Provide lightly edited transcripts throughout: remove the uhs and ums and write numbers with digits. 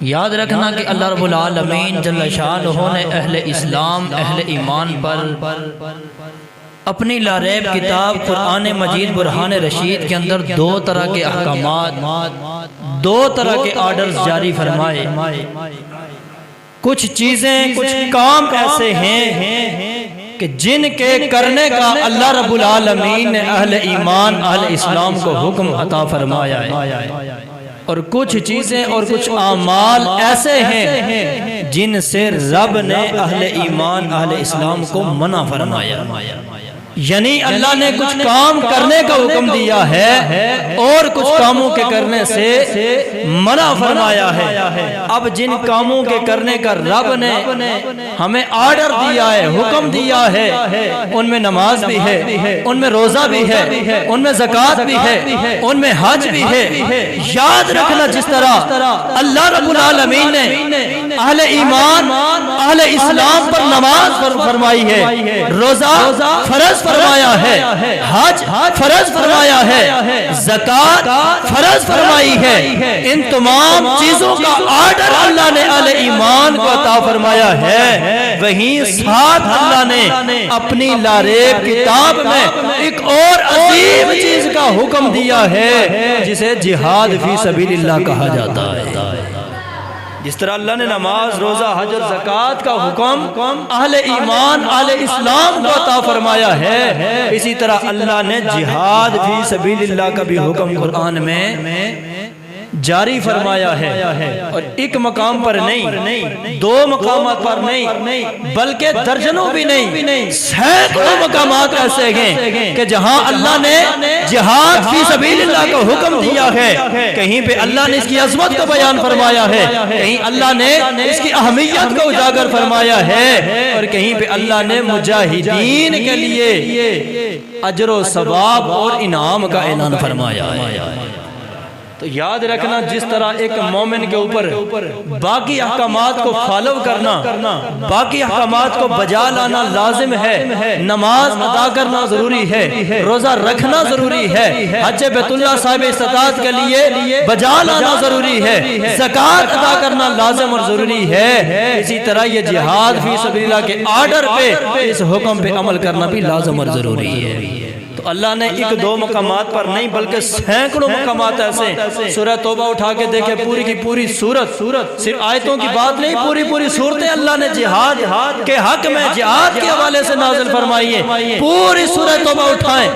یاد رکھنا کہ اللہ رب العالمین جل شانہ نے اہل اسلام اہل ایمان پر اپنی لاریب کتاب قرآن مجید برہان رشید کے اندر دو طرح کے احکامات دو طرح کے آرڈرز جاری فرمائے۔ کچھ چیزیں کچھ کام ایسے ہیں کہ جن کے کرنے کا اللہ رب العالمین نے اہل ایمان اہل اسلام کو حکم عطا فرمایا ہے، اور کچھ چیزیں اور کچھ اعمال ایسے ہیں جن سے رب نے اہل ایمان اہل اسلام کو منع فرمایا۔ یعنی اللہ نے کچھ کام کرنے کا حکم دیا ہے اور کچھ کاموں کے کرنے سے منع فرمایا ہے۔ اب جن کاموں کے کرنے کا رب نے ہمیں آرڈر دیا ہے، حکم دیا ہے، ان میں نماز بھی ہے، ان میں روزہ بھی ہے، ان میں زکوٰۃ بھی ہے، ان میں حج بھی ہے۔ یاد رکھنا جس طرح اللہ رب العالمین نے اہل ایمان اہل اسلام پر نماز فرمائی ہے، روزہ فرض فرمایا ہے، حج فرض فرمایا ہے، زکوٰۃ فرض فرمائی ہے، ان تمام چیزوں کا آرڈر اللہ نے اہل ایمان کو عطا فرمایا ہے۔ وہیں ساتھ اللہ نے اپنی لاریب کتاب میں ایک اور عظیم چیز کا حکم دیا ہے جسے جہاد فی سبیل اللہ کہا جاتا ہے۔ جس طرح اللہ نے نماز روزہ حج اور زکوٰۃ کا حکم اہل ایمان اہل اسلام کو عطا فرمایا ہے، اسی طرح اللہ نے جہاد فی سبیل اللہ کا بھی حکم قرآن میں جاری فرمایا ہے، اور ایک مقام پر نہیں، دو مقامات پر نہیں، بلکہ درجنوں بھی نہیں، سینکڑوں مقامات ایسے ہیں کہ جہاں اللہ نے جہاد فی سبیل اللہ کا حکم دیا ہے، کہیں پہ اللہ نے اس کی عظمت کو بیان فرمایا ہے، کہیں اللہ نے اس کی اہمیت کو اجاگر فرمایا ہے، اور کہیں پہ اللہ نے مجاہدین کے لیے اجر و ثواب اور انعام کا اعلان فرمایا ہے۔ تو یاد رکھنا جس طرح ایک مومن کے اوپر باقی احکامات کو فالو کرنا، باقی احکامات کو بجا لانا لازم ہے، نماز ادا کرنا ضروری ہے، روزہ رکھنا ضروری ہے، حج بیت اللہ صاحب استطاعت کے لیے بجا لانا ضروری ہے، زکوٰۃ ادا کرنا لازم اور ضروری ہے، اسی طرح یہ جہاد فی سبیل اللہ کے آرڈر پہ اس حکم پہ عمل کرنا بھی لازم اور ضروری ہے۔ تو اللہ نے ایک دو مقامات پر نہیں بلکہ سینکڑوں مقامات ایسے، سورہ توبہ اٹھا کے دیکھیں، پوری کی پوری سورت، صرف آیتوں کی بات نہیں، پوری صورتیں اللہ نے جہاد کے حق میں جہاد کے حوالے سے نازل فرمائی ہے۔ پوری سورہ توبہ اٹھائیں،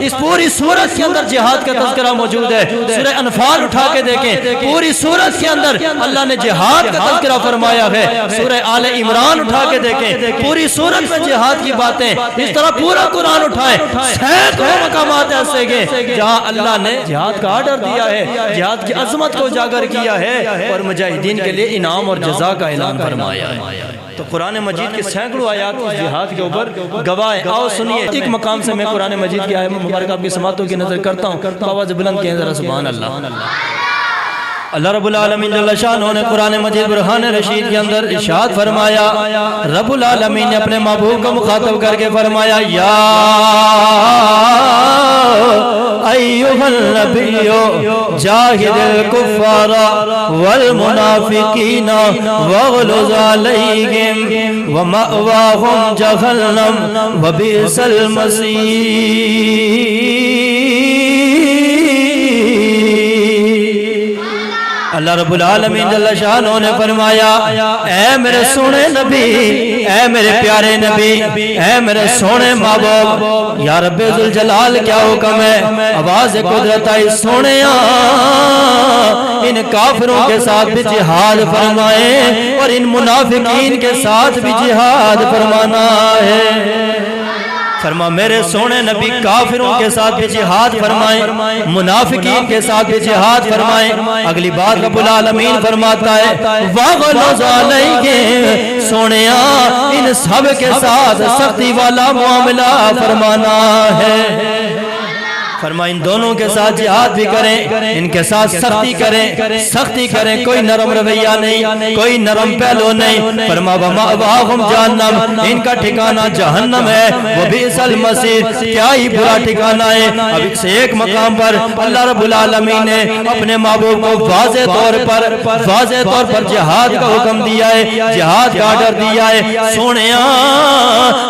اس پوری سورت کے اندر جہاد کا تذکرہ موجود ہے۔ سورہ انفال اٹھا کے دیکھیں، پوری سورت کے اندر اللہ نے جہاد کا تذکرہ فرمایا ہے۔ سورہ آل عمران اٹھا کے دیکھیں، پوری سورت میں جہاد کی باتیں، اس طرح پورا قرآن اٹھائیں، مقامات ایسے گئے جہاں اللہ نے جہاد کا آرڈر دیا ہے، جہاد کی عظمت کو اجاگر کیا ہے، اور مجاہدین کے لیے انعام اور جزا کا اعلان فرمایا ہے۔ تو قرآن مجید کے سینکڑوں آیات اس جہاد کے اوپر گواہ ہیں۔ آؤ سنیے، ایک مقام سے میں قرآن مجید کی آیت مبارکہ آپ کی سماعتوں کی نظر کرتا ہوں، آواز بلند کہیں ذرا سبحان اللہ۔ اللہ رب العالمین جل شانہ نے قرآن مجید برہان رشید کے اندر ارشاد فرمایا، رب العالمین نے اپنے محبوب کو مخاطب کر کے فرمایا، یا ایھا النبی جاہد الکفار والمنافقین واغلظ علیہم ومأواہم جہنم وبئس المصیر۔ اللہ رب العالمین جل شانہ نے فرمایا، اے میرے سونے نبی، اے میرے پیارے نبی، اے میرے سونے محبوب، یا رب ذوالجلال کیا حکم ہے؟ آواز قدرت آئی، سونیا ان کافروں کے ساتھ بھی جہاد فرمائیں اور ان منافقین کے ساتھ بھی جہاد فرمانا ہے۔ فرما میرے سونے نبی کافروں کے ساتھ بھی جہاد فرمائیں، منافقین کے ساتھ بھی جہاد فرمائیں۔ اگلی بات رب العالمین فرماتا ہے، وَغَلَظَ عَلَيْهِمْ، سونیا ان سب کے ساتھ سختی والا معاملہ فرمانا ہے۔ فرمایا ان دونوں کے ساتھ جہاد بھی کریں، ان کے ساتھ سختی کریں، کوئی نرم رویہ نہیں، کوئی نرم پہلو نہیں۔ فرمایا وَمَأْوَاهُمْ جَهَنَّمْ، ان کا ٹھکانہ جہنم ہے، وَبِئْسَ الْمَصِيرُ، کیا ہی برا ٹھکانہ ہے۔ اب ایک سے ایک مقام پر اللہ رب العالمین نے اپنے محبوب کو واضح طور پر جہاد کا حکم دیا ہے، جہاد کا آرڈر دیا ہے۔ سونیا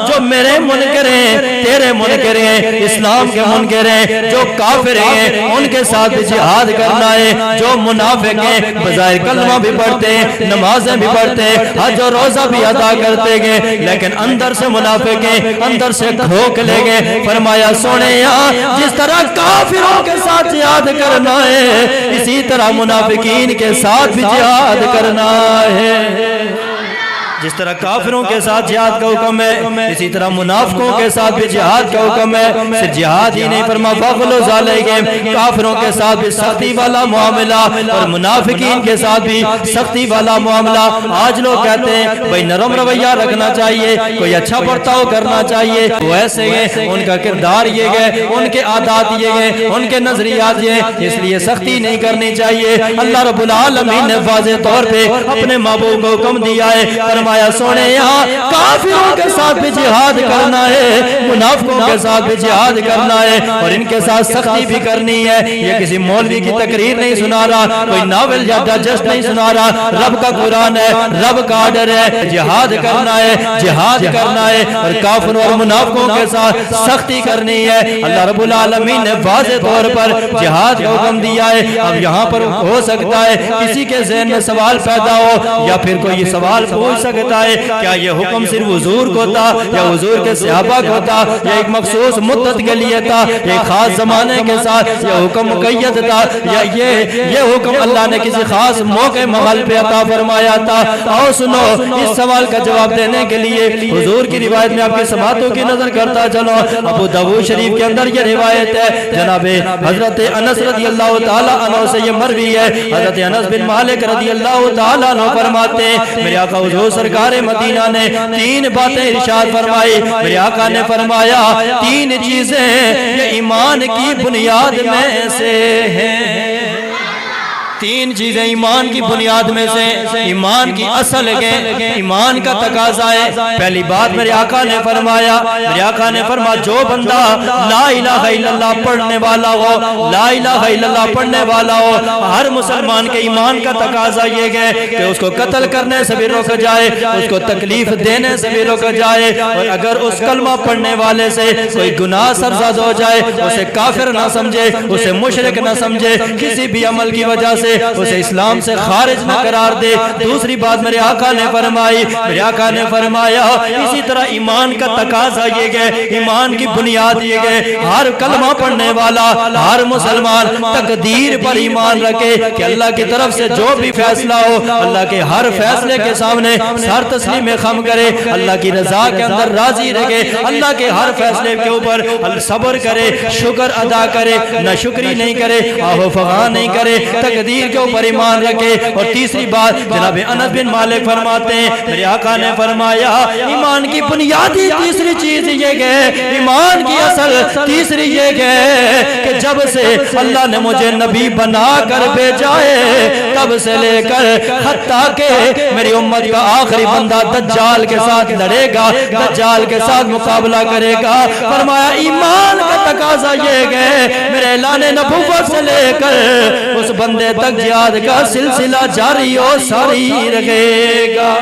جو میرے منکر ہیں، تیرے منکر ہیں، اسلام کے منکر ہیں، جو کافر ہیں، ان کے ساتھ بھی جہاد کرنا ہے۔ جو منافق ہیں، بظاہر کلمہ بھی پڑھتے ہیں، نمازیں بھی پڑھتے ہیں، حج و روزہ بھی ادا کرتے گئے، لیکن اندر سے منافق ہیں، اندر سے کھوکھلے گئے۔ فرمایا سونیا جس طرح کافروں کے ساتھ جہاد کرنا ہے، اسی طرح منافقین کے ساتھ بھی جہاد کرنا ہے۔ جس طرح کافروں کے ساتھ جہاد کا حکم ہے، اسی طرح منافقوں کے ساتھ بھی جہاد کا حکم ہے۔ صرف جہاد ہی نہیں، فرمایا فَغْلُظْ عَلَيْهِمْ، کافروں کے ساتھ بھی سختی والا معاملہ اور منافقین کے ساتھ بھی سختی والا معاملہ۔ آج لوگ کہتے ہیں بھئی نرم رویہ رکھنا چاہیے، کوئی اچھا برتاؤ کرنا چاہیے، وہ ایسے ہیں، ان کا کردار یہ گئے، ان کے عادات یہ گئے، ان کے نظریات یہ ہیں، اس لیے سختی نہیں کرنی چاہیے۔ اللہ رب العالمین نے واضح طور پہ اپنے محبوب کو حکم دیا ہے، فرمایا سونے یہاں کافروں کے ساتھ بھی جہاد کرنا ہے، منافقوں کے ساتھ بھی جہاد کرنا ہے، اور ان کے ساتھ سختی بھی کرنی ہے۔ یہ کسی مولوی کی تقریر نہیں سنا رہا، کوئی ناول یا ڈائجسٹ نہیں سنا رہا، رب کا قرآن ہے، رب کا آرڈر ہے، جہاد کرنا ہے، جہاد کرنا ہے، اور کافروں اور منافقوں کے ساتھ سختی کرنی ہے۔ اللہ رب العالمین نے واضح طور پر جہاد کا حکم دیا ہے۔ اب یہاں پر ہو سکتا ہے کسی کے ذہن میں سوال پیدا ہو، یا پھر کوئی سوال پوچھ سکتا ہے کیا یہ حکم صرف حضور کو تھا یا حضور کے صحابہ کو تھا، یا ایک مخصوص مدت کے لیے تھا، ایک خاص زمانے کے ساتھ یہ حکم مقید تھا، یا یہ حکم اللہ نے کسی خاص موقع محل پہ عطا فرمایا تھا؟ آؤ سنو، اس سوال کا جواب دینے کے لیے حضور کی روایت میں آپ کی سماعتوں کی نظر کرتا چلو۔ ابو داؤد شریف کے اندر یہ روایت ہے، جناب حضرت انس رضی اللہ تعالیٰ عنہ سے یہ مروی ہے۔ حضرت انس بن مالک رضی اللہ تعالیٰ عنہ فرماتے ہیں میرے آقا حضور سرکار مدینہ نے 3 باتیں ارشاد فرمائی۔ میرے آقا نے فرمایا 3 چیزیں یہ ایمان کی بنیاد میں سے ہیں، 3 چیزیں ایمان کی بنیاد میں سے، ایمان کی اصل ہے، ایمان کا تقاضا ہے۔ پہلی بات میرے آقا نے فرمایا، میرے آقا نے فرمایا جو بندہ لا الہ الا اللہ پڑھنے والا ہو، لا الہ الا اللہ پڑھنے والا ہو، ہر مسلمان کے ایمان کا تقاضا یہ ہے کہ اس کو قتل کرنے سے بھی روکا جائے، اس کو تکلیف دینے سے بھی روکا جائے، اور اگر اس کلمہ پڑھنے والے سے کوئی گناہ سرزد ہو جائے اسے کافر نہ سمجھے، اسے مشرک نہ سمجھے، کسی بھی عمل کی وجہ سے اسے اسلام سے خارج نہ قرار دے۔ دوسری بات میرے آقا نے فرمائی، میرے آقا نے فرمایا اسی طرح ایمان کا تقاضا یہ ہے، ایمان کی بنیاد یہ ہے، ہر کلمہ پڑھنے والا، ہر مسلمان تقدیر پر ایمان رکھے کہ اللہ کی طرف سے جو بھی فیصلہ ہو، اللہ کے ہر فیصلے کے سامنے سر تسلیم خم کرے، اللہ کی رضا کے اندر راضی رہے، اللہ کے ہر فیصلے کے اوپر صبر کرے، شکر ادا کرے، نہ شکری نہیں کرے، آہو فغاں نہیں کرے، تقدیر کے اوپر ایمان رکھے۔ اور تیسری بات جناب انس بن مالک فرماتے ہیں میرے آقا نے فرمایا ایمان کی بنیادی تیسری چیز یہ ہے، ایمان کی اصل تیسری یہ ہے کہ جب سے اللہ نے مجھے نبی بنا کر بھیجا ہے تب سے لے کر حتیٰ کہ میری امت کا آخری بندہ دجال کے ساتھ لڑے گا، دجال کے ساتھ مقابلہ کرے گا، فرمایا ایمان کا تقاضا یہ ہے میرے اعلان نبوت سے لے کر اس بندے تک جہاد کا سلسلہ جاری و ساری رہے گا۔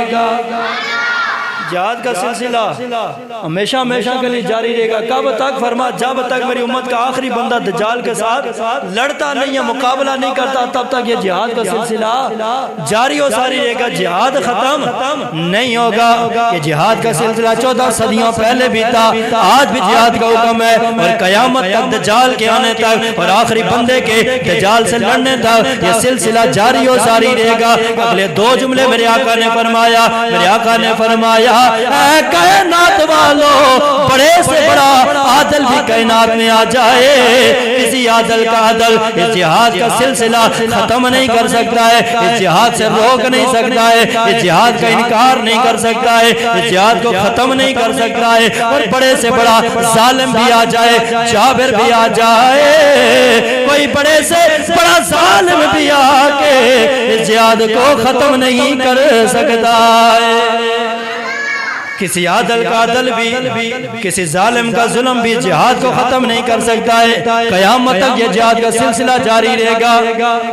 جہاد کا سلسلہ ہمیشہ ہمیشہ کے لیے جاری رہے گا۔ کب تک؟ فرما جب تک میری امت کا آخری بندہ دجال کے ساتھ لڑتا نہیں ہے، مقابلہ نہیں کرتا، تب تک یہ جہاد کا سلسلہ جاری و ساری رہے گا، جہاد ختم نہیں ہوگا۔ یہ جہاد کا سلسلہ 14 صدیوں پہلے بھی تھا، آج بھی جہاد کا حکم ہے، اور قیامت تک دجال کے آنے تک اور آخری بندے کے دجال سے لڑنے تک یہ سلسلہ جاری و ساری رہے گا۔ اگلے 2 جملے میرے آقا نے فرمایا، میرے آقا نے فرمایا اے کائنات والو بڑے سے بڑا عادل بھی کائنات میں آ جائے، کسی عادل کا عدل اس جہاد کا سلسلہ ختم نہیں کر سکتا ہے، اس جہاد سے روک نہیں سکتا ہے، اس جہاد کا انکار نہیں کر سکتا ہے، اس جہاد کو ختم نہیں کر سکتا ہے۔ اور بڑے سے بڑا ظالم بھی آ جائے، جابر بھی آ جائے، کوئی بڑے سے بڑا ظالم بھی آ کے اس جہاد کو ختم نہیں کر سکتا ہے۔ کسی عادل کا عدل بھی، کسی ظالم کا ظلم بھی جہاد کو ختم نہیں کر سکتا ہے۔ قیامت تک یہ جہاد کا سلسلہ جاری رہے گا،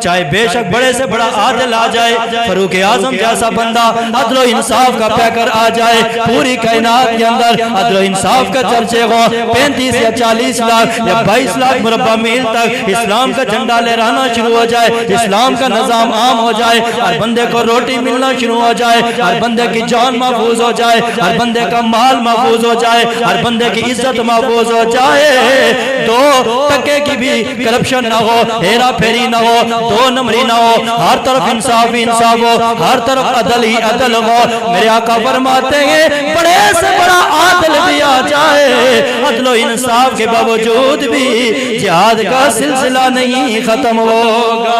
چاہے بے شک بڑے سے بڑا عادل آ جائے، فاروق اعظم جیسا بندہ عدل و انصاف کا پیکر آ جائے، پوری کائنات کے اندر عدل و انصاف کا چرچے ہو، 35 یا 40 لاکھ یا 22 لاکھ مربع میل تک اسلام کا جھنڈا لہرانا شروع ہو جائے، اسلام کا نظام عام ہو جائے، ہر بندے کو روٹی ملنا شروع ہو جائے، ہر بندے کی جان محفوظ ہو جائے، ہر بندے کا مال محفوظ ہو جائے، ہر بندے کی عزت محفوظ ہو جائے، دو ٹکے کی بھی کرپشن نہ ہو، ہیرا پھیری نہ ہو، دو نمبری نہ ہو، ہر طرف انصاف ہی انصاف ہو، ہر طرف عدل ہی عدل ہو۔ میرے آقا فرماتے ہیں بڑے سے بڑا عادل بھی آ جائے، عدل و انصاف کے باوجود بھی جہاد کا سلسلہ نہیں ختم ہوگا۔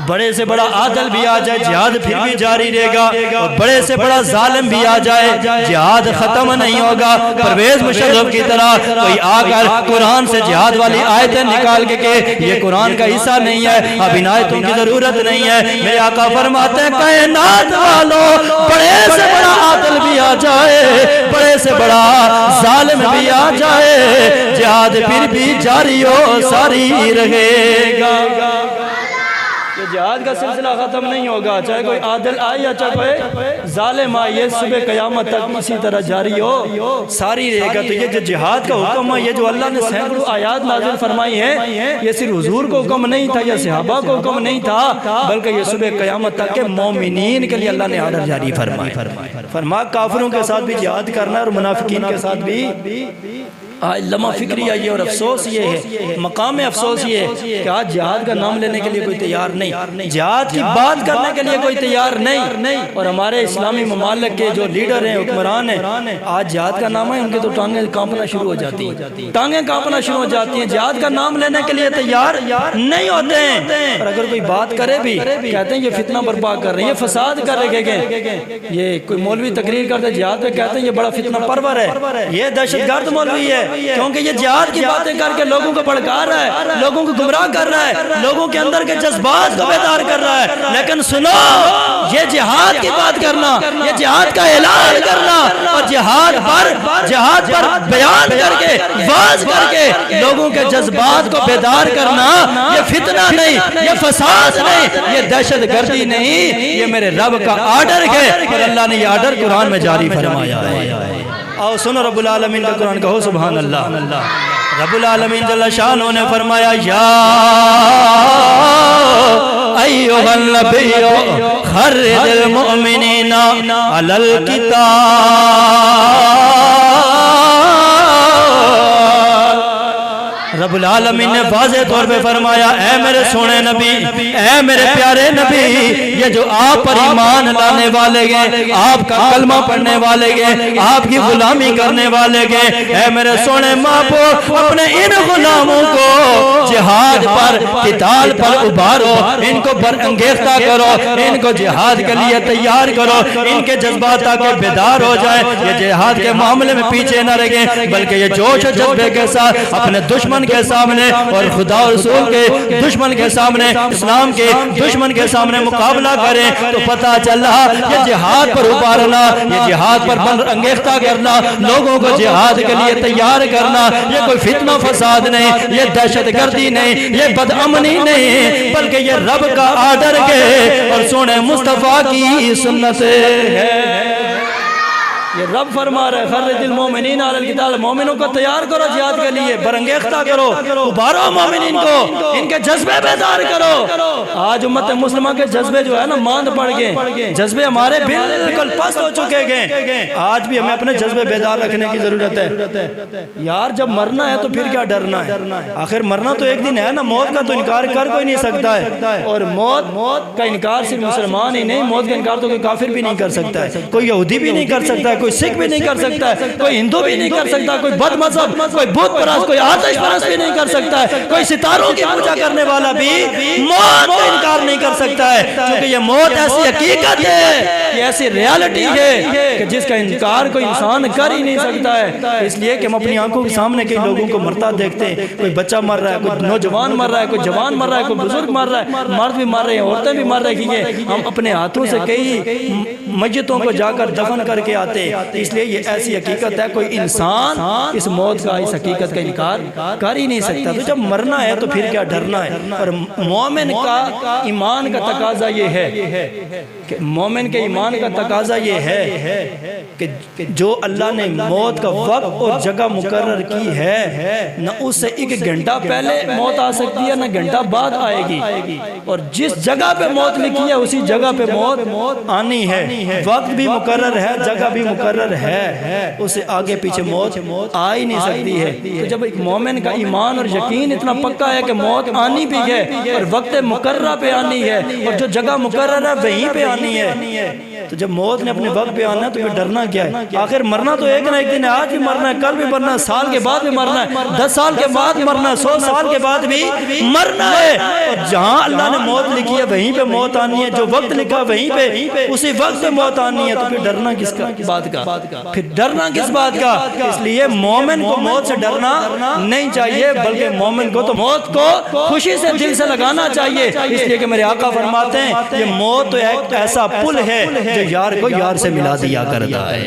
بڑے سے بڑا عادل بھی آ جائے، جہاد پھر بھی جاری رہے گا، اور بڑے سے بڑا ظالم بھی آ جائے، جہاد ختم نہیں ہوگا۔ پرویز مشرف کی طرح کوئی آ کر قرآن سے جہاد والی آیتیں نکال کے کہ یہ قرآن کا حصہ نہیں ہے، اب ان آیتوں کی ضرورت نہیں ہے۔ میرے آقا فرماتے ہیں کائنات والوں بڑے سے بڑا عادل بھی آ جائے، بڑے سے بڑا ظالم بھی آ جائے، جہاد پھر بھی جاری و ساری رہے گا۔ جہاد کا سلسلہ ختم نہیں ہوگا، چاہے کوئی عادل آئے یا چاہے کوئی ظالم آئے، یہ صبح قیامت تک اسی طرح جاری ہو ساری رہے گا۔ تو یہ جو جہاد کا حکم ہے، یہ جو اللہ نے سینکڑوں آیات نازل فرمائی ہیں، یہ صرف حضور کو حکم نہیں تھا یا صحابہ کو حکم نہیں تھا، بلکہ یہ صبح قیامت تک کے مومنین کے لیے اللہ نے آرڈر جاری فرمایا کافروں کے ساتھ بھی جہاد کرنا ہے اور منافقین کے ساتھ بھی۔ لمحہ فکریہ یہ اور افسوس یہ ہے، مقام افسوس یہ ہے کہ آج جہاد کا نام لینے کے لیے کوئی تیار نہیں، جہاد کی بات کرنے کے لیے کوئی تیار نہیں، اور ہمارے اسلامی ممالک کے جو لیڈر ہیں، حکمران ہیں، آج جہاد کا نام ہے ان کے تو ٹانگیں کانپنا شروع ہو جاتی ہیں، ٹانگیں کانپنا شروع ہو جاتی ہیں، جہاد کا نام لینے کے لیے تیار نہیں ہوتے ہیں، اور اگر کوئی بات کرے بھی کہتے ہیں یہ فتنہ برپا کر رہے ہیں، یہ فساد کر رہے ہیں، یہ کوئی مولوی تقریر کرتے جہاد پہ کہتے ہیں یہ بڑا فتنہ پرور ہے، یہ دہشت گرد مولوی ہے، کیونکہ یہ جہاد کی باتیں کر کے لوگوں کو بھڑکا رہا ہے، لوگوں کو گمراہ کر رہا ہے، لوگوں کے اندر کے جذبات کو بیدار کر رہا ہے۔ لیکن سنو، یہ جہاد کی بات کرنا، یہ جہاد کا اعلان کرنا اور جہاد پر بیان کر کے واز کر کے لوگوں کے جذبات کو بیدار کرنا، یہ فتنہ نہیں، یہ فساد نہیں، یہ دہشت گردی نہیں، یہ میرے رب کا آرڈر ہے، اور اللہ نے یہ آرڈر قرآن میں جاری فرمایا ہے۔ آؤ سنو رب العالمین کا قرآن، کہو سبحان اللہ۔ رب العالمین جل شانہ نے فرمایا یا ایھا النبی خرج المؤمنین علی القتال۔ رب العالمین نے واضح طور پہ فرمایا اے میرے سونے نبی، اے میرے پیارے نبی، یہ جو آپ پر ایمان لانے والے گئے، آپ کا کلمہ پڑھنے والے گئے، آپ کی غلامی کرنے والے گئے، اے میرے سونے محبوب اپنے ان غلاموں کو جہاد پر، قتال پر ابھارو، ان کو برانگیختہ کرو، ان کو جہاد کے لیے تیار کرو، ان کے جذبات تاکہ بیدار ہو جائے، یہ جہاد کے معاملے میں پیچھے نہ رہیں، بلکہ یہ جوش و جذبے کے ساتھ اپنے دشمن کے سامنے اور خدا و رسول کے دشمن کے سامنے، اسلام کے دشمن کے سامنے مقابلہ کریں، تو پتہ چلا یہ جہاد پر ابھارنا، یہ جہاد پر انگیختہ کرنا، لوگوں کو جہاد کے لیے تیار کرنا، یہ کوئی فتنہ فساد نہیں، یہ دہشت گردی نہیں، یہ بدامنی نہیں، بلکہ یہ رب کا آرڈر ہے اور سونے مصطفیٰ کی سنت ہے۔ یہ رب فرما رہا ہے خرج المومنین علی القتال، مومنوں کو تیار کرو جہاد کے لیے، برانگیختہ کرو، ابھارو مومنین کو، ان کے جذبے بیدار کرو۔ آج امت مسلمہ کے جذبے جو ہے نا ماند پڑ گئے، جذبے ہمارے بالکل پست ہو چکے گئے۔ آج بھی ہمیں اپنے جذبے بیدار رکھنے کی ضرورت ہے۔ یار جب مرنا ہے تو پھر کیا ڈرنا ہے؟ آخر مرنا تو ایک دن ہے نا، موت کا تو انکار کر کوئی نہیں سکتا ہے، اور موت کا انکار صرف مسلمان ہی نہیں، موت کا انکار تو کوئی کافر بھی نہیں کر سکتا ہے، کوئی یہودی بھی نہیں کر سکتا ہے، کوئی سکھ بھی نہیں کر سکتا ہے، کوئی ہندو بھی نہیں کر سکتا، کوئی بد مذہب، کوئی بت پرست، کوئی آتش پرست بھی نہیں کر سکتا ہے، کوئی ستاروں کی پوجا کرنے والا بھی موت کا انکار نہیں کر سکتا ہے، کیونکہ یہ موت ایسی حقیقت ہے، یہ ایسی ریالٹی ہے کہ جس کا انکار کوئی انسان کر ہی نہیں سکتا ہے۔ اس لیے کہ ہم اپنی آنکھوں کے سامنے کئی لوگوں کو مرتا دیکھتے ہیں، کوئی بچہ مر رہا ہے، کوئی نوجوان مر رہا ہے، کوئی جوان مر رہا ہے، کوئی بزرگ مر رہا ہے، مرد بھی مر رہے ہیں، عورتیں بھی مر رہی ہیں، ہم اپنے ہاتھوں سے کئی میتوں کو جا کر دفن کر کے آتے ہیں۔ اس لیے یہ ایسی حقیقت ہے، کوئی انسان اس موت کا، اس حقیقت کا انکار کر ہی نہیں سکتا۔ تو جب مرنا ہے تو پھر کیا ڈرنا ہے؟ اور مومن کا ایمان کا تقاضا یہ ہے کہ مومن کے ایمان کا تقاضا یہ ہے کہ جو اللہ نے موت کا وقت اور جگہ مقرر کی ہے، نہ اس سے ایک گھنٹہ پہلے موت آ سکتی ہے، نہ گھنٹہ بعد آئے گی، اور جس جگہ پہ موت لکھی ہے اسی جگہ پہ موت آنی ہے، وقت بھی مقرر ہے، جگہ بھی مقرر ہے، اسے آگے پیچھے موت آ ہی نہیں سکتی ہے۔ تو جب ایک مومن کا ایمان اور یقین اتنا پکا ہے کہ موت آنی بھی ہے اور وقت مقررہ پہ آنی ہے اور جو جگہ مقرر ہے وہیں پہ آنی ہے، تو جب موت نے اپنے وقت پہ آنا ہے تو پھر ڈرنا کیا ہے؟ آخر مرنا تو ایک نہ ایک دن ہے، آج بھی مرنا ہے، کل بھی مرنا ہے، سال کے بعد بھی مرنا ہے، 10 سال کے بعد مرنا ہے، 100 سال کے بعد بھی مرنا ہے، اور جہاں اللہ نے موت لکھی ہے وہیں پہ موت آنی ہے، جو وقت لکھا وہیں پہ اسی وقت پہ موت آنی ہے، تو پھر ڈرنا کس بات کا؟ پھر ڈرنا کس بات کا؟ اس لیے مومن کو موت سے ڈرنا نہیں چاہیے، بلکہ مومن کو تو موت کو خوشی سے دل سے لگانا چاہیے۔ اس لیے کہ میرے آقا فرماتے ہیں یہ موت تو ایک ایسا پل ہے جو یار کو یار سے ملا دیا کرتا ہے۔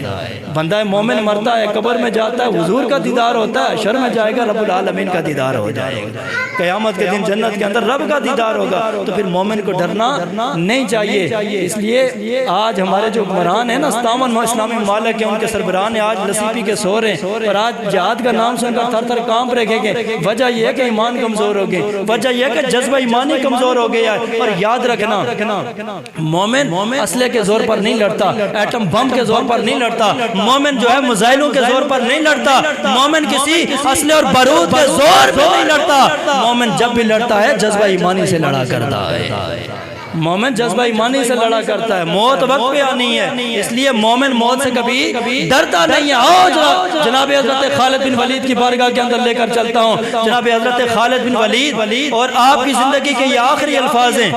بندہ مومن مرتا ہے، قبر میں جاتا ہے، حضور کا دیدار ہوتا ہے، حشر میں جائے گا رب العالمین کا دیدار ہو جائے گا، قیامت کے دن جنت کے اندر رب کا دیدار ہوگا، تو پھر مومن کو ڈرنا نہیں چاہیے۔ اس لیے آج ہمارے جو حکمران ہیں نا، 57 اسلامی ممالک ہیں، ان کے سربراہان آج لسی پی کے سو رہے ہیں، اور آج جہاد کا نام سن کر تھر تھر کانپ رہے گئے۔ وجہ یہ ہے کہ ایمان کمزور ہو گئے، وجہ یہ ہے کہ جذبہ ایمانی کمزور ہو گیا ہے۔ اور یاد رکھنا، مومن اسلحے کے زور پر نہیں لڑتا، ایٹم بم کے زور پر نہیں لڑتا، مومن جو ہے میزائلوں کے زور پر نہیں لڑتا، مومن کسی اسلحے اور بارود کے زور پر نہیں لڑتا، مومن جب بھی لڑتا ہے جذبہ ایمانی سے لڑا کرتا ہے، مومن جذبہ ایمانی سے لڑا کرتا ہے۔ موت وقت پہ آنی ہے، اس لیے مومن موت سے کبھی ڈرتا نہیں ہے۔ آؤ جناب حضرت خالد بن ولید کی بارگاہ کے اندر لے کر چلتا ہوں۔ جناب حضرت خالد بن ولید، اور آپ کی زندگی کے یہ آخری الفاظ ہیں،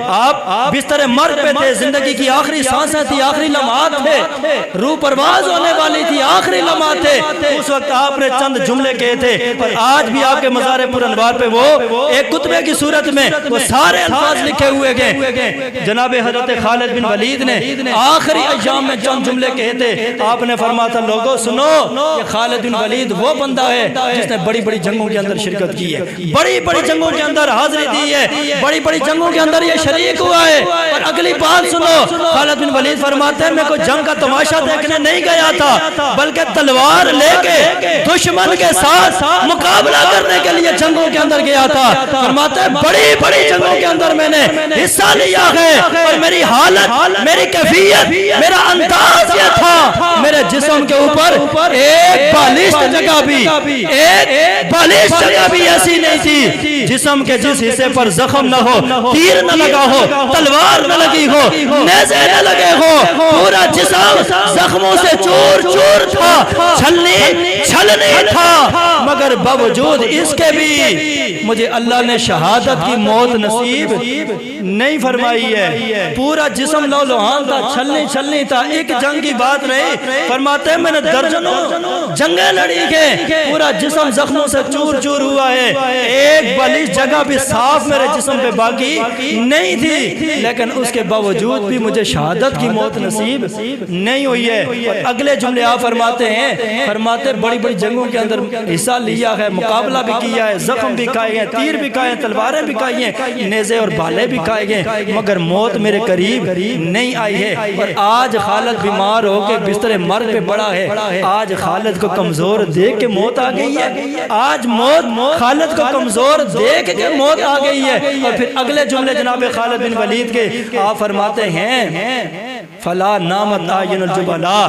آپ بستر مرگ پہ تھے، زندگی کی آخری سانسیں تھی، آخری لمحات تھے، روح پرواز ہونے والی تھی، آخری لمحات تھے، اس وقت آپ نے چند جملے کہے تھے، اور آج بھی آپ کے مزار پر انوار پہ وہ ایک کتبے کی صورت میں وہ سارے الفاظ لکھے ہوئے گئے۔ جناب حضرت خالد بن ولید نے آخری ایام میں چند جملے کہے تھے، آپ نے فرمایا تھا لوگوں سنو، یہ خالد بن ولید وہ بندہ ہے جس نے بڑی بڑی جنگوں کے اندر شرکت کی ہے، بڑی بڑی جنگوں کے اندر حاضری دی ہے، بڑی بڑی جنگوں کے اندر یہ شریک ہوا ہے۔ اور اگلی بات سنو، خالد بن ولید فرماتے ہیں میں کوئی جنگ کا تماشا دیکھنے نہیں گیا تھا، بلکہ تلوار لے کے دشمن کے ساتھ مقابلہ کرنے کے لیے جنگوں کے اندر گیا تھا۔ فرماتے ہیں بڑی بڑی جنگوں کے اندر میں نے حصہ لیا ہے، اور میری حالت، میری کیفیت، میرا انداز یہ تھا، میرے جسم کے اوپر ایک بالشت جگہ بھی ایسی نہیں تھی جسم کے جس حصے پر زخم نہ ہو، تیر نہ لگا ہو، تلوار نہ لگی ہو، نیزے نہ لگے ہو، پورا جسم زخموں سے چور چور تھا، چھلنی تھا، مگر باوجود اس کے بھی مجھے اللہ نے شہادت کی موت نصیب نہیں فرمائی ہے۔ پورا جسم لو لوہان تھا، چھلنی تھا، ایک جنگ کی بات رہی، فرماتے ہیں میں نے درجنوں جنگیں لڑی کے پورا جسم زخموں سے چور چور ہوا ہے، ایک بالش جگہ بھی صاف میرے جسم پہ باقی نہیں تھی، لیکن اس کے باوجود بھی مجھے شہادت کی موت نصیب نہیں ہوئی ہے۔ اور اگلے جملے آپ فرماتے ہیں، فرماتے بڑی بڑی جنگوں کے اندر حصہ لیا ہے، مقابلہ بھی کیا ہے، زخم بھی کھائے ہیں، تیر بھی کھائے ہیں، تلواریں بھی کھائی ہیں، نیزے اور بھالے بھی کھائے گئے، مگر موت میرے قریب نہیں آئی ہے۔ اور آج خالد بیمار ہو کے بستر مرگ پہ پڑا ہے، آج خالد کو کمزور دیکھ کے موت آ گئی ہے، آج موت خالد کو کمزور دیکھ کے موت آ گئی ہے۔ اور پھر اگلے جملے جناب خالد بن ولید کے آپ فرماتے ہیں فلا نامت آئین الجبلا،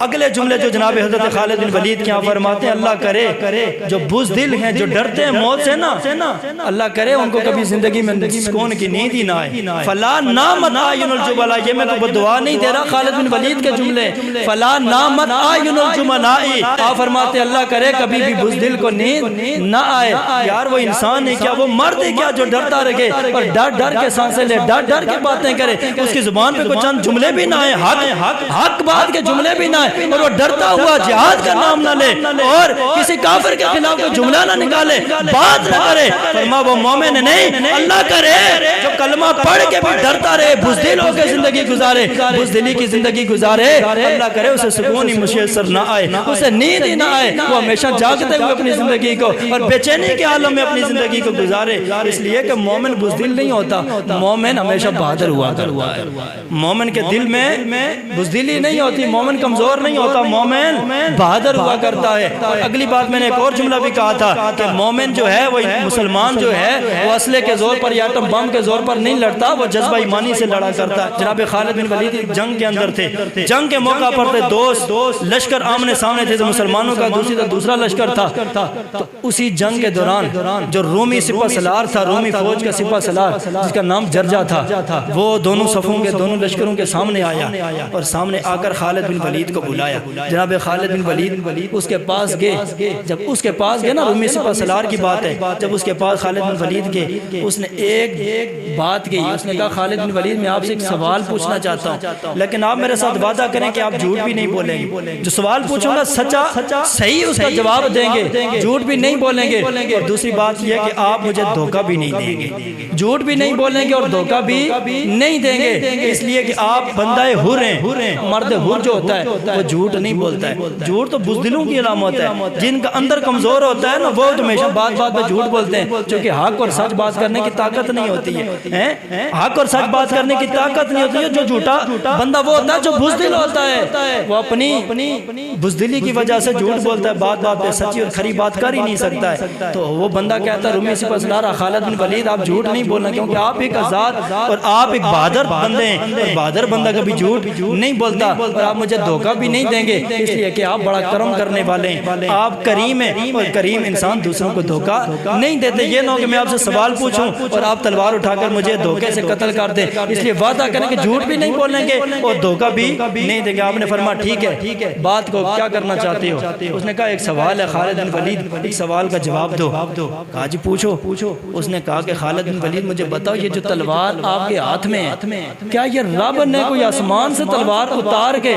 اگلے جملے جو جناب حضرت خالد بن ولید کیا فرماتے ہیں اللہ کرے جو بزدل ہیں، جو ڈرتے ہیں موت سے نا، اللہ کرے ان کو کبھی زندگی میں سکون کی نیند ہی نہ آئے۔ فلا نامت آئین الجبلا، یہ میں کو دعا نہیں دے رہا، خالد بن ولید کے جملے، فلا نامت آئین الجبلا، آپ فرماتے اللہ کرے کبھی بھی بزدل کو نیند نہ آئے۔ یار وہ انسان ہے کیا، وہ مرد ہے کیا جو ڈرتا رہے اور ڈر کے سانسیں لے، ڈر کے باتیں کرے، اس کی زبان پہ کوئی چند جملے بھی نہ آئے، حق بات کے جملے بھی نہ آئے، اور وہ ڈرتا ہوا جہاد کا نام نہ لے اور کسی کافر کے خلاف کوئی جملہ نہ نکالے، بات نہ کرے، فرما وہ مومن نہیں، اللہ کرے جو کلمہ پڑھ کے بھی ڈرتا رہے، بزدل ہو کے زندگی گزارے، بزدلی کی زندگی گزارے، اللہ کرے اسے سکون ہی میسر نہ آئے، اسے نیند ہی نہ آئے، وہ ہمیشہ جاگتے ہوئے اپنی زندگی کو اور بے چینی کے عالم میں اپنی زندگی کو گزارے۔ اس لیے کہ مومن بزدل نہیں ہوتا، مومن ہمیشہ بہادر ہوا کرتا ہے، مومن کے دل میں بزدلی نہیں ہوتی، مومن کمزور نہیں ہوتا، مومن بہادر ہوا کرتا ہے۔ اگلی بات میں نے ایک اور جملہ بھی کہا تھا کہ مومن جو ہے وہ مسلمان جو ہے وہ اسلحے کے زور پر یا ایٹم بم کے زور پر نہیں لڑتا، وہ جذبہ ایمانی سے لڑا کرتا ہے۔ جناب خالد بن ولید ایک جنگ کے اندر تھے، جنگ کے موقع پر تھے، دوست لشکر آمنے سامنے تھے، مسلمانوں کا دوسرا لشکر تھا، تو اسی جنگ کے دوران جو رومی سپہ سالار تھا، رومی فوج کا سپہ سالار جس کا نام جرجا تھا، وہ دونوں صفوں کے دونوں لشکروں کے سامنے آیا اور سامنے آ کر خالد بن ولید کو بلایا۔ جناب خالد بن ولید اس کے پاس گئے، جب اس کے پاس گئے نا، رومی سپہ سالار کی بات ہے، جب اس کے پاس خالد بن ولید گئے، اس نے ایک بات کی، اس نے کہا خالد بن ولید میں آپ سے ایک سوال پوچھنا چاہتا ہوں، لیکن آپ میرے ساتھ وعدہ کریں کہ آپ جھوٹ بھی نہیں بولیں گے، جو سوال پوچھوں گا سچا صحیح اس کا جواب دیں گے، جھوٹ بھی نہیں بولیں گے، اور دوسری بات یہ کہ آپ مجھے دھوکہ بھی نہیں دیں گے، جھوٹ بھی نہیں بولیں گے اور دھوکہ بھی نہیں دیں گے، اس لیے کہ آپ بندہ حر ہیں، مرد حر جو ہوتا ہے وہ جھوٹ نہیں بولتا ہے، جھوٹ تو بزدلوں کی علامت ہے، جن کا اندر کمزور ہوتا ہے نا وہ ہمیشہ بات پہ جھوٹ بولتے ہیں، چونکہ حق اور سچ بات کرنے کی طاقت نہیں ہوتی ہے، حق اور سچ بات کرنے کی طاقت نہیں ہوتی ہے، جو جھوٹا بندہ وہ ہوتا ہے جو بزدل ہوتا ہے، وہ اپنی بزدلی کی وجہ سے جھوٹ بولتا ہے، بات پہ سچی اور کھری بات کر ہی نہیں سکتا ہے، تو وہ بندہ کہتا ہے رومی سپہ سالار خالد بن ولید آپ جھوٹ نہیں بولنا، کیونکہ آپ ایک آزاد اور آپ ایک بہادر بندے ہیں، اور بہادر بندہ کبھی جھوٹ نہیں بولتا، اور آپ مجھے دھوکہ بھی نہیں دیں گے، اس لیے کہ آپ بڑا کرم کرنے والے ہیں، آپ کریم ہیں، اور کریم انسان دوسروں کو دھوکہ نہیں دیتے۔ یہ نہ ہو کہ میں آپ سے سوال پوچھوں اور آپ تلوار اٹھا کر مجھے دھوکے سے قتل کر دیں، اس لیے وعدہ کریں کہ جھوٹ بھی نہیں بولیں گے اور دھوکہ بھی نہیں دیں گے۔ آپ نے فرمایا ٹھیک ہے، بات کو کیا کرنا چاہتے ہو؟ اس نے کہا ایک سوال ہے خالد بن ولید، ایک سوال کا جواب دو۔ کہا جی پوچھو۔ اس نے کہا کہ خالد بن ولید مجھے بتاؤ یہ جو تلوار آپ کے ہاتھ میں ہے، کیا یہ رب نے کوئی آسمان سے تلوار اتار کے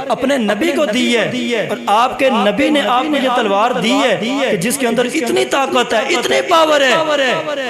اپنے نبی کو دی ہے، اور آپ کے نبی نے آپ کو یہ تلوار دی ہے کہ جس کے اندر اتنی طاقت ہے، اتنی پاور ہے،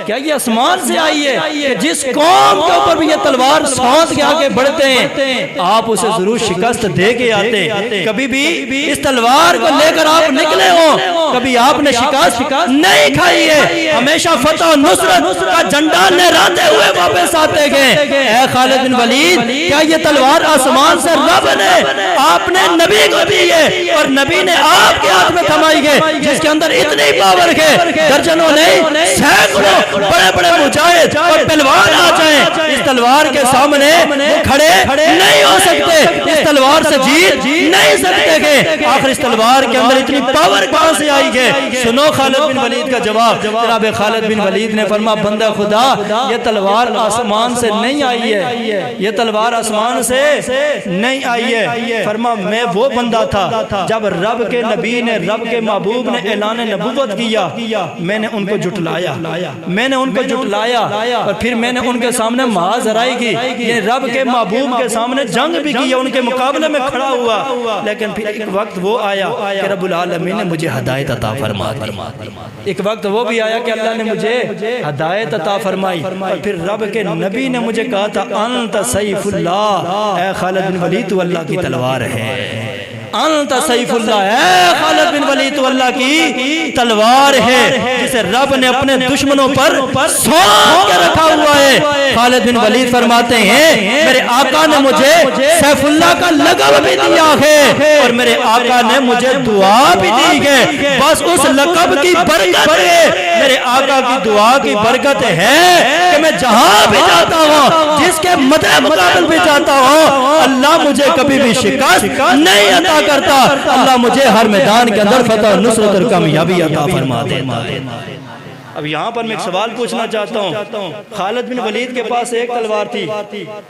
کیا یہ آسمان سے آئی ہے کہ جس قوم کے اوپر بھی یہ تلوار سونت کے آگے بڑھتے ہیں آپ اسے ضرور شکست دے کے آتے ہیں؟ کبھی بھی اس تلوار کو لے کر آپ نکلے ہوں، کبھی آپ نے شکست نہیں کھائی ہے، ہمیشہ فتح و نصرت کا جھنڈا لہراتے ہوئے واپس آتے گئے۔ اے خالد بن ولید کیا یہ تلوار آسمان سے رب نے آپ نے نبی کو دی ہے اور نبی نے آپ کے ہاتھ میں تھمائی ہے، جس کے اندر اتنی پاور ہے درجنوں نہیں سینکڑوں بڑے بڑے مجاہد اور پہلوان آ جائیں اس تلوار کے سامنے وہ کھڑے نہیں ہو سکتے، اس تلوار سے جیت نہیں سکتے کہ آخر اس تلوار کے اندر اتنی پاور کہاں سے آئی ہے؟ سنو خالد بن ولید کا جواب۔ جناب خالد بن ولید نے فرمایا بندہ خدا یہ تلوار آسمان سے نہیں آئی ہے، یہ تلوار آسمان سے نہیں آئی ہے، فرما میں وہ بندہ تھا جب رب کے نبی نے، رب کے محبوب نے اعلان نبوت کیا، میں نے ان کو جھٹلایا، میں نے ان کو جھٹلایا اور پھر میں نے ان کے سامنے محاذرائی کی، یہ رب کے محبوب کے سامنے جنگ بھی کی، ان کے مقابلے میں کھڑا ہوا، لیکن پھر ایک وقت وہ آیا کہ رب العالمین نے مجھے ہدایت عطا فرما دی، ایک وقت وہ بھی آیا کہ اللہ نے مجھے ہدایت عطا فرمائی، اور پھر رب کے نبی نے مجھے کہا تھا انت سیف اللہ، اے خالد بن ولید تو اللہ کی تلوار ہے، انت سیف اللہ، اے خالد بن ولید تو اللہ کی تلوار ہے جسے رب نے اپنے دشمنوں پر سونپ کے رکھا ہوا ہے۔ خالد بن ولید فرماتے ہیں میرے آقا نے مجھے سیف اللہ کا لقب بھی دیا ہے اور میرے آقا نے مجھے دعا بھی دی ہے، بس اس لقب کی برکت ہے، میرے آقا کی دعا کی برکت ہے کہ میں جہاں بھی جاتا ہوں، جس کے مدد مقابل بھی جاتا ہوں، اللہ مجھے کبھی بھی شکست نہیں عطا کرتا، اللہ مجھے ہر میدان کے اندر فتح نصرت اور کامیابی عطا فرما دیتا ہے۔ اب یہاں پر میں ایک سوال پوچھنا چاہتا ہوں، خالد بن ولید کے پاس ایک تلوار تھی،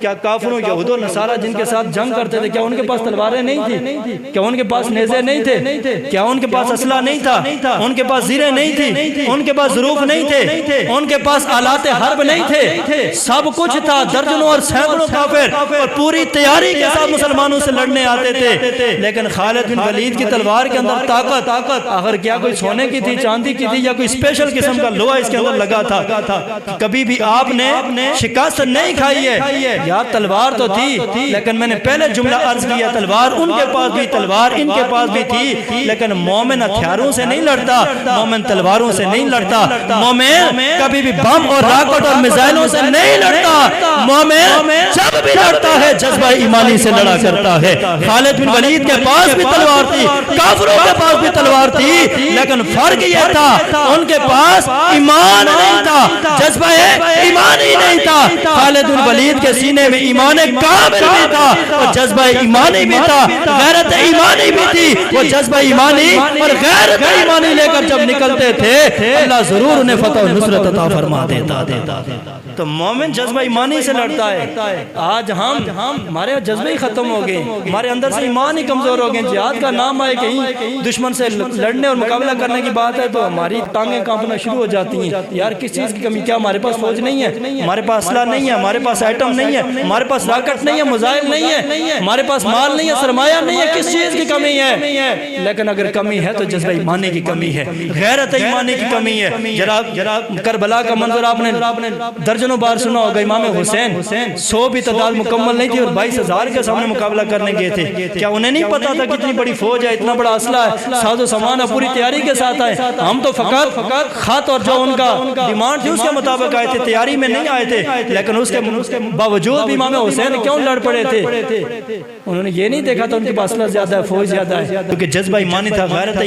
کیا کافروں یہود و نصارہ جن کے ساتھ جنگ کرتے تھے کیا ان کے پاس تلواریں نہیں تھی؟ کیا ان کے پاس نیزے نہیں تھے؟ کیا ان کے پاس اسلحہ نہیں تھا؟ ان کے پاس زیریں نہیں تھی؟ ان کے پاس ظروف نہیں تھے؟ ان کے پاس آلات حرب نہیں تھے؟ سب کچھ تھا، درجنوں اور سینکڑوں کافر اور پوری تیاری کے ساتھ مسلمانوں سے لڑنے آتے تھے، لیکن خالد بن ولید کی تلوار کے اندر طاقت، آخر کیا کوئی سونے کی تھی، چاندی کی تھی، یا کوئی اسپیشل قسم کا لوہا اس کے اندر لگا تھا؟ کبھی بھی آپ نے شکست نہیں کھائی ہے؟ یا تلوار تو تھی، لیکن میں نے پہلے جملہ عرض کیا تلوار ان کے پاس بھی، تلوار ان کے پاس بھی تھی، لیکن مومن ہتھیاروں سے نہیں لڑتا، مومن تلواروں سے نہیں لڑتا، مومن کبھی بھی بم اور راکٹ اور میزائلوں سے نہیں لڑتا، مومن جب بھی لڑتا ہے جذبہ ایمانی سے لڑا کرتا ہے۔ خالد بن ولید کے پاس بھی تلوار تھی، کافروں کے پاس بھی تلوار تھی، لیکن فرق یہ تھا ان کے پاس ایمان نہیں تھا، جذبہ ایمان ہی نہیں تھا۔ خالد بن ولید کے سینے میں ایمان کامل بھی تھا اور جذبہ ایمانی بھی تھا، غیرت ایمانی بھی تھی، وہ جذبہ ایمانی اور غیرت ایمانی لے کر جب نکلتے تھے اللہ ضرور انہیں فتح و نصرت عطا فرما دیتا۔ تو مومن جذبہ ایمانی سے لڑتا ہے۔ آج ہمارے جذبے ہی ختم ہو گئے، ہمارے اندر سے ایمان ہی کمزور ہو گئے۔ جہاد کا نام آئے کہیں دشمن سے لڑنے اور مقابلہ کرنے کی بات ہے تو ہماری ٹانگیں کانپنا شروع ہو جاتی ہیں، یار کس چیز کی کمی؟ کیا ہمارے پاس فوج نہیں ہے؟ ہمارے پاس اسلحہ نہیں ہے؟ ہمارے پاس ایٹم نہیں ہے؟ ہمارے پاس راکٹ نہیں ہے؟ میزائل نہیں ہے؟ ہمارے پاس مال نہیں ہے؟ سرمایہ نہیں ہے؟ کس چیز کی کمی ہے؟ لیکن اگر کمی ہے تو جذبہ ایمانی کی کمی ہے، غیرت ایمانی کی کمی ہے۔ جناب کربلا کا منظر آپ نے درجنوں بار سنا ہوگا، امام حسین 100 بھی تعداد مکمل نہیں تھی اور 22,000 کے سامنے مقابلہ کرنے گئے تھے۔ کیا انہیں نہیں پتا تھا کتنی بڑی فوج ہے، اتنا بڑا اسلحہ ہے، ساز و سامان ہے، پوری تیاری کے ساتھ آئے؟ ہم تو فقط خط اور جو ان کا ڈیمانڈ تھی اس کے مطابق آئے تھے، تیاری میں نہیں آئے تھے، لیکن اس کے باوجود بھی امام حسین کیوں لڑ پڑے تھے؟ انہوں نے یہ نہیں دیکھا تھا ان کے پاس اسلحہ زیادہ ہے، فوج زیادہ ہے، کیونکہ جذبہ ایمانی تھا، غیرت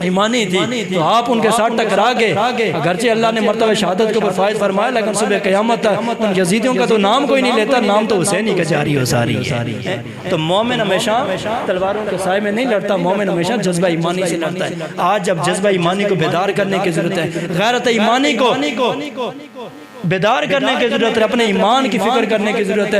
ایمانی تھی، تو آپ ان کے ساتھ ٹکرا گئے۔ اگرچہ اللہ نے مرتبہ شہادت کے اوپر فائز فرمایا، لیکن صبح قیامت ان یزیدیوں کا تو نام کوئی نہیں لیتا، نام تو حسینی کا جاری ہو ساری ہے۔ تو مومن ہمیشہ تلواروں کے سائے میں نہیں لڑتا، مومن ہمیشہ جذبہ ایمانی سے لڑتا ہے۔ آج جب جذبہ ایمانی کو بیدار کرنے کی ضرورت ہے، غیرت ایمانی کو بیدار کرنے کی ضرورت ہے، اپنے ایمان کی فکر کرنے کی ضرورت ہے۔